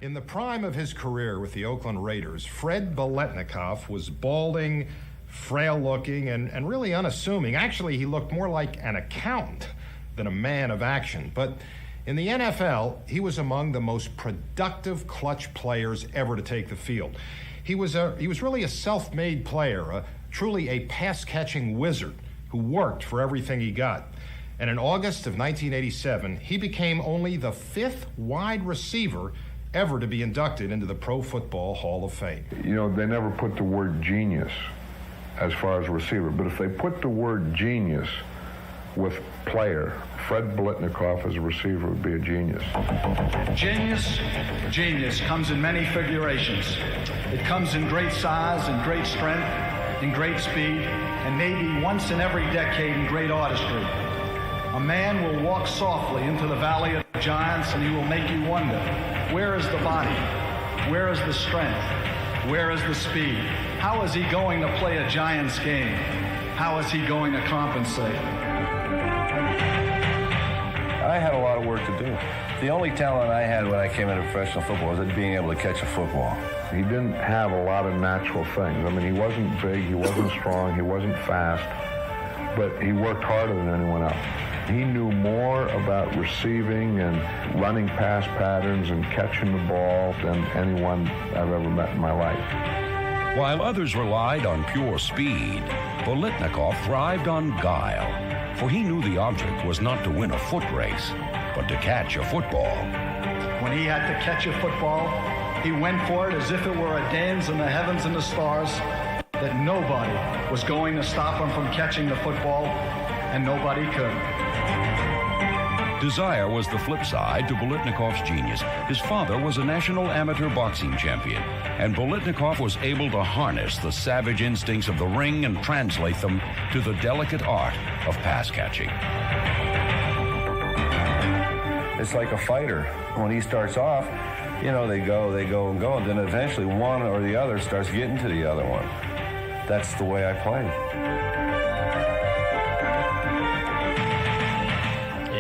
In the prime of his career with the Oakland Raiders, Fred Biletnikoff was balding, frail-looking, and really unassuming. Actually, he looked more like an accountant than a man of action. But in the NFL, he was among the most productive clutch players ever to take the field. He was really a self-made player, truly a pass-catching wizard who worked for everything he got. And in August of 1987, he became only the 5th wide receiver ever to be inducted into the Pro Football Hall of Fame. You know, they never put the word genius as far as receiver, but if they put the word genius with player, Fred Biletnikoff as a receiver would be a genius. Genius comes in many figurations. It comes in great size and great strength, in great speed, and maybe once in every decade in great artistry. A man will walk softly into the valley of giants and he will make you wonder, where is the body? Where is the strength? Where is the speed? How is he going to play a giant's game? How is he going to compensate? I had a lot of work to do. The only talent I had when I came into professional football was at being able to catch a football. He didn't have a lot of natural things. I mean, he wasn't big, he wasn't strong, he wasn't fast, but he worked harder than anyone else. He knew more about receiving and running pass patterns and catching the ball than anyone I've ever met in my life. While others relied on pure speed, Biletnikoff thrived on guile, for he knew the object was not to win a foot race, but to catch a football. When he had to catch a football, he went for it as if it were a dance in the heavens and the stars, that nobody was going to stop him from catching the football, and nobody could. Desire was the flip side to Biletnikoff's genius. His father was a national amateur boxing champion, and Biletnikoff was able to harness the savage instincts of the ring and translate them to the delicate art of pass catching. It's like a fighter. When he starts off, you know, they go, and go, and then eventually one or the other starts getting to the other one. That's the way I played.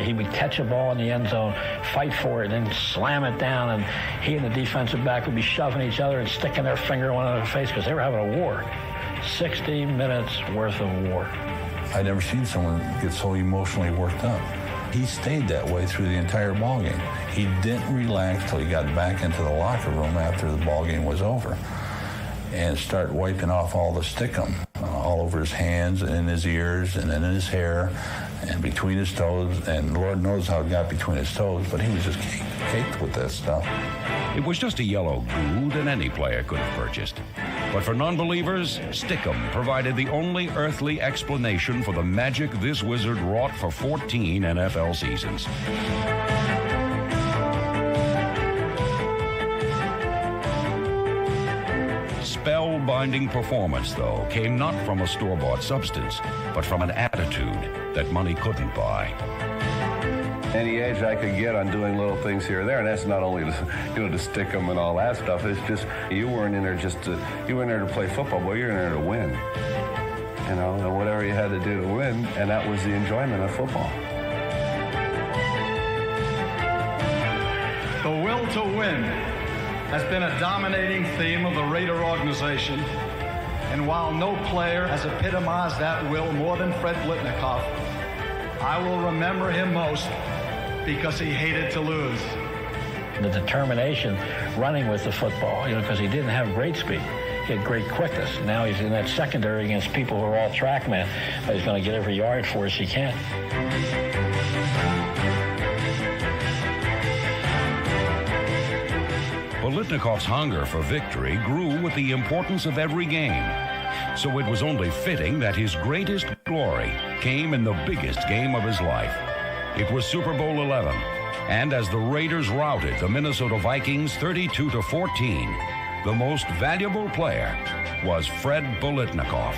He would catch a ball in the end zone, fight for it, and then slam it down, and he and the defensive back would be shoving each other and sticking their finger in one another's face because they were having a war. 60 minutes worth of war. I'd never seen someone get so emotionally worked up. He stayed that way through the entire ball game. He didn't relax till he got back into the locker room after the ball game was over and start wiping off all the stickum all over his hands and in his ears and in his hair and between his toes, and Lord knows how it got between his toes, but he was just caked with that stuff. It was just a yellow goo that any player could have purchased. But for non-believers, stickum provided the only earthly explanation for the magic this wizard wrought for 14 NFL seasons. Spellbinding performance, though, came not from a store-bought substance, but from an attitude that money couldn't buy. Any edge I could get on doing little things here or there, and that's not only to stick them and all that stuff. It's just you weren't in there you were in there to play football, but you're in there to win. You know, and whatever you had to do to win, and that was the enjoyment of football. The will to win has been a dominating theme of the Raider organization, and while no player has epitomized that will more than Fred Biletnikoff, I will remember him most because he hated to lose. The determination running with the football, you know, because he didn't have great speed. He had great quickness. Now he's in that secondary against people who are all trackmen. He's going to get every yard for us he can. Biletnikoff's hunger for victory grew with the importance of every game. So it was only fitting that his greatest glory came in the biggest game of his life. It was Super Bowl XI, and as the Raiders routed the Minnesota Vikings 32-14, the most valuable player was Fred Biletnikoff.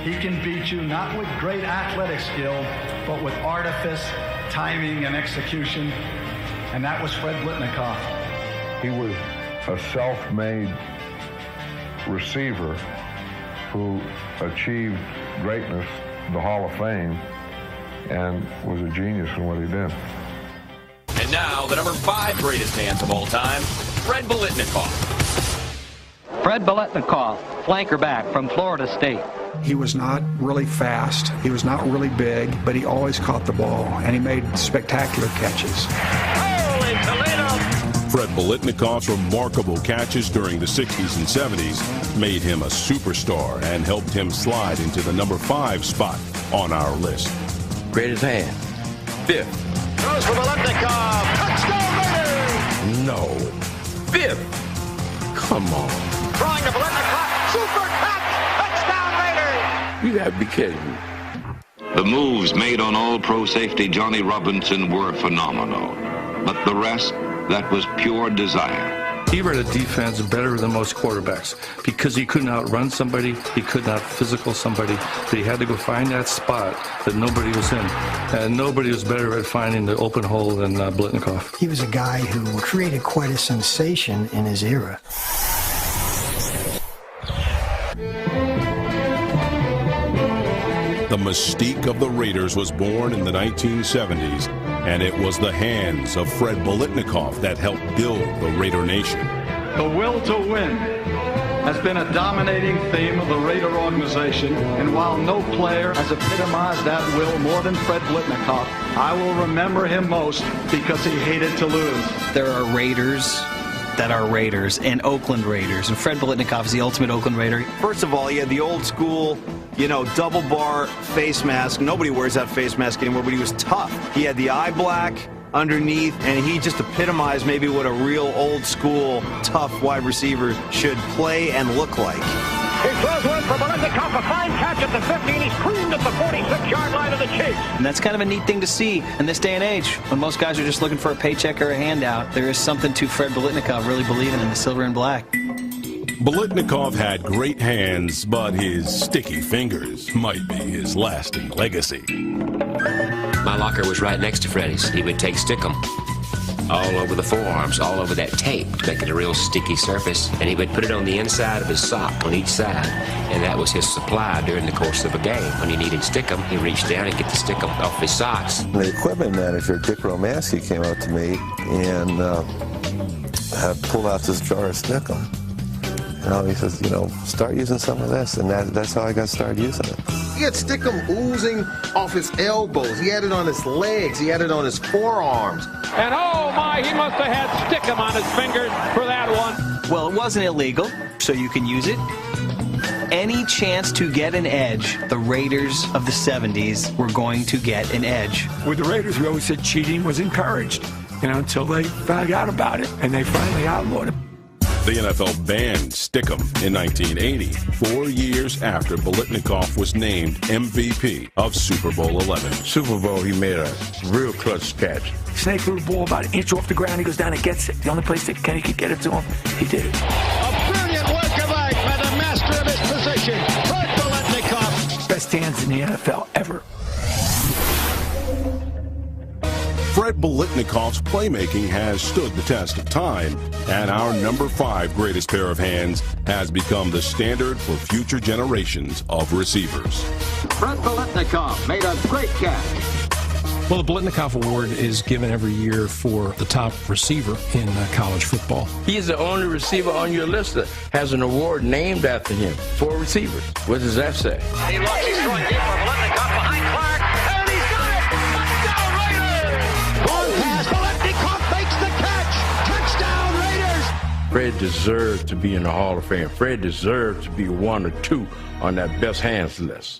He can beat you not with great athletic skill, but with artifice, timing, and execution. And that was Fred Biletnikoff. He was a self-made receiver who achieved greatness, the Hall of Fame, and was a genius in what he did. And now, the number 5 greatest hands of all time, Fred Biletnikoff. Fred Biletnikoff, flanker back from Florida State. He was not really fast. He was not really big, but he always caught the ball, and he made spectacular catches. Holy Toledo! Fred Biletnikoff's remarkable catches during the 60s and 70s made him a superstar and helped him slide into the number 5 spot on our list. Greatest hand. 5th. Throws for Biletnikoff. Touchdown Raiders! No. 5th. Come on. Throwing to Biletnikoff. Super catch. Touchdown Raiders! You gotta be kidding me. The moves made on All-Pro safety Johnny Robinson were phenomenal. But the rest, that was pure desire. He read a defense better than most quarterbacks because he couldn't outrun somebody, he could not physical somebody, but he had to go find that spot that nobody was in. And nobody was better at finding the open hole than Biletnikoff. He was a guy who created quite a sensation in his era. The mystique of the Raiders was born in the 1970s, and it was the hands of Fred Biletnikoff that helped build the Raider Nation. The will to win has been a dominating theme of the Raider organization, and while no player has epitomized that will more than Fred Biletnikoff, I will remember him most because he hated to lose. There are Raiders that are Raiders and Oakland Raiders, and Fred Biletnikoff is the ultimate Oakland Raider. First of all, he had the old school, double bar face mask. Nobody wears that face mask anymore, but he was tough. He had the eye black underneath, and he just epitomized maybe what a real old school, tough wide receiver should play and look like. He throws one for Biletnikoff, a fine catch at the 15. He's creamed at the 46-yard line of the Chiefs. And that's kind of a neat thing to see in this day and age when most guys are just looking for a paycheck or a handout. There is something to Fred Biletnikoff really believing in the silver and black. Biletnikoff had great hands, but his sticky fingers might be his lasting legacy. My locker was right next to Freddie's. He would take stickum all over the forearms, all over that tape to make it a real sticky surface, and he would put it on the inside of his sock on each side, and that was his supply during the course of a game. When he needed stickum, he reached down and get the stickum off his socks. The equipment manager, Dick Romansky, came up to me and pulled out this jar of stickum. He says, start using some of this, and that's how I got started using it. He had stickum oozing off his elbows. He had it on his legs. He had it on his forearms. And oh my, he must have had stickum on his fingers for that one. Well, it wasn't illegal, so you can use it. Any chance to get an edge, the Raiders of the 70s were going to get an edge. With the Raiders, we always said cheating was encouraged, until they found out about it, and they finally outlawed it. The NFL banned stickum in 1980, 4 years after Biletnikoff was named MVP of Super Bowl 11. Super Bowl, he made a real clutch catch. Snake threw the ball about an inch off the ground. He goes down and gets it. The only place that Kenny could get it to him, he did it. A brilliant work of art by the master of his position, Fred Biletnikoff. Best hands in the NFL ever. Fred Biletnikoff's playmaking has stood the test of time, and our number 5 greatest pair of hands has become the standard for future generations of receivers. Fred Biletnikoff made a great catch. Well, the Biletnikoff Award is given every year for the top receiver in college football. He's the only receiver on your list that has an award named after him for receivers. What does that say? He looks, he's throwing deep for Biletnikoff behind Clark, and he's got it! Touchdown Raiders! Long pass, Biletnikoff makes the catch! Touchdown Raiders! Fred deserved to be in the Hall of Fame. Fred deserved to be 1 or 2 on that best hands list.